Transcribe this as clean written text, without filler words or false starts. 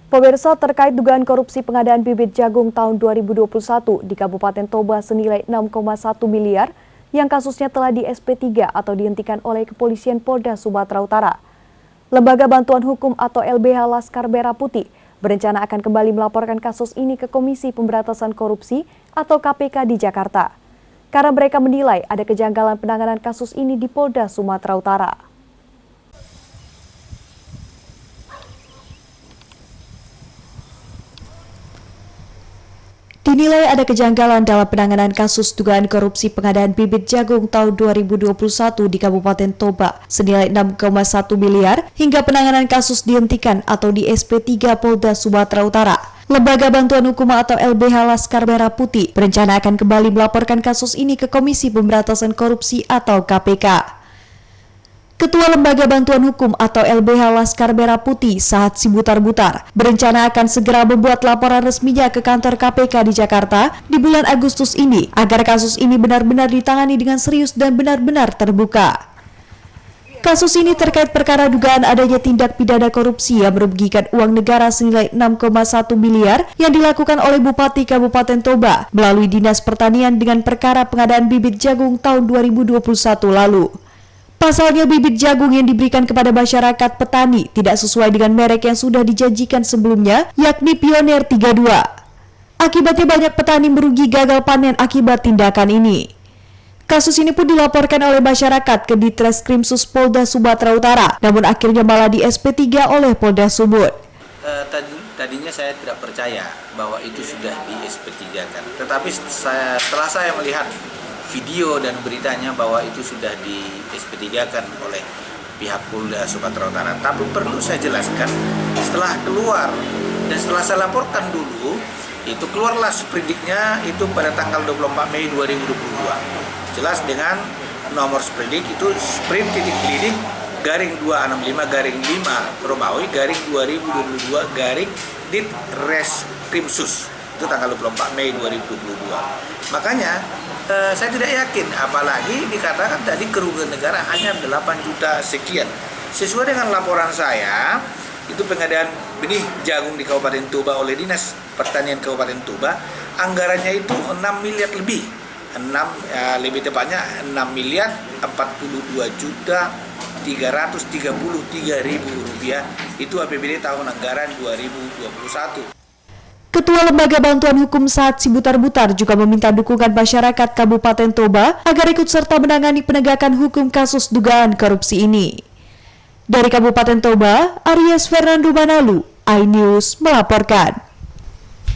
Pemirsa, terkait dugaan korupsi pengadaan bibit jagung tahun 2021 di Kabupaten Toba senilai 6,1 miliar yang kasusnya telah di SP3 atau dihentikan oleh Kepolisian Polda Sumatera Utara. Lembaga Bantuan Hukum atau LBH Laskar Merah Putih berencana akan kembali melaporkan kasus ini ke Komisi Pemberantasan Korupsi atau KPK di Jakarta. Karena mereka menilai ada kejanggalan penanganan kasus ini di Polda Sumatera Utara. Dinilai ada kejanggalan dalam penanganan kasus dugaan korupsi pengadaan bibit jagung tahun 2021 di Kabupaten Toba senilai 6,1 miliar hingga penanganan kasus dihentikan atau di SP3 Polda Sumatera Utara. Lembaga Bantuan Hukum atau LBH Laskar Merah Putih berencana akan kembali melaporkan kasus ini ke Komisi Pemberantasan Korupsi atau KPK. Ketua Lembaga Bantuan Hukum atau LBH Laskar Merah Putih, Sahat Sibutar-Butar, berencana akan segera membuat laporan resminya ke kantor KPK di Jakarta di bulan Agustus ini agar kasus ini benar-benar ditangani dengan serius dan benar-benar terbuka. Kasus ini terkait perkara dugaan adanya tindak pidana korupsi yang merugikan uang negara senilai 6,1 miliar yang dilakukan oleh Bupati Kabupaten Toba melalui Dinas Pertanian dengan perkara pengadaan bibit jagung tahun 2021 lalu. Pasalnya bibit jagung yang diberikan kepada masyarakat petani tidak sesuai dengan merek yang sudah dijanjikan sebelumnya, yakni Pioneer 32. Akibatnya banyak petani merugi gagal panen akibat tindakan ini. Kasus ini pun dilaporkan oleh masyarakat ke Ditreskrimsus Polda Sumatera Utara, namun akhirnya malah di SP3 oleh Polda Sumut. Tadinya saya tidak percaya bahwa itu sudah di SP3 kan, tetapi setelah saya melihat video dan beritanya bahwa itu sudah di SP3 kan oleh pihak Polda Sumatera Utara. Tapi perlu saya jelaskan, setelah keluar dan setelah saya laporkan dulu, itu keluarlah sprindiknya itu pada tanggal 24 Mei 2022. Jelas dengan nomor sprindik itu sprint titik lidik garing 265 garing 5 Romawi garing 2022 garing Ditreskrimsus. Itu tanggal 24 Mei 2022. Makanya saya tidak yakin, apalagi dikatakan tadi kerugian negara hanya 8 juta sekian. Sesuai dengan laporan saya, itu pengadaan benih jagung di Kabupaten Toba oleh Dinas Pertanian Kabupaten Toba, anggarannya itu 6 miliar lebih. Lebih tepatnya 6 miliar 42 juta 333 ribu rupiah. Itu APBD tahun anggaran 2021. Ketua Lembaga Bantuan Hukum Sahat Sibutar-Butar juga meminta dukungan masyarakat Kabupaten Toba agar ikut serta menangani penegakan hukum kasus dugaan korupsi ini. Dari Kabupaten Toba, Aries Fernando Manalu, iNews melaporkan.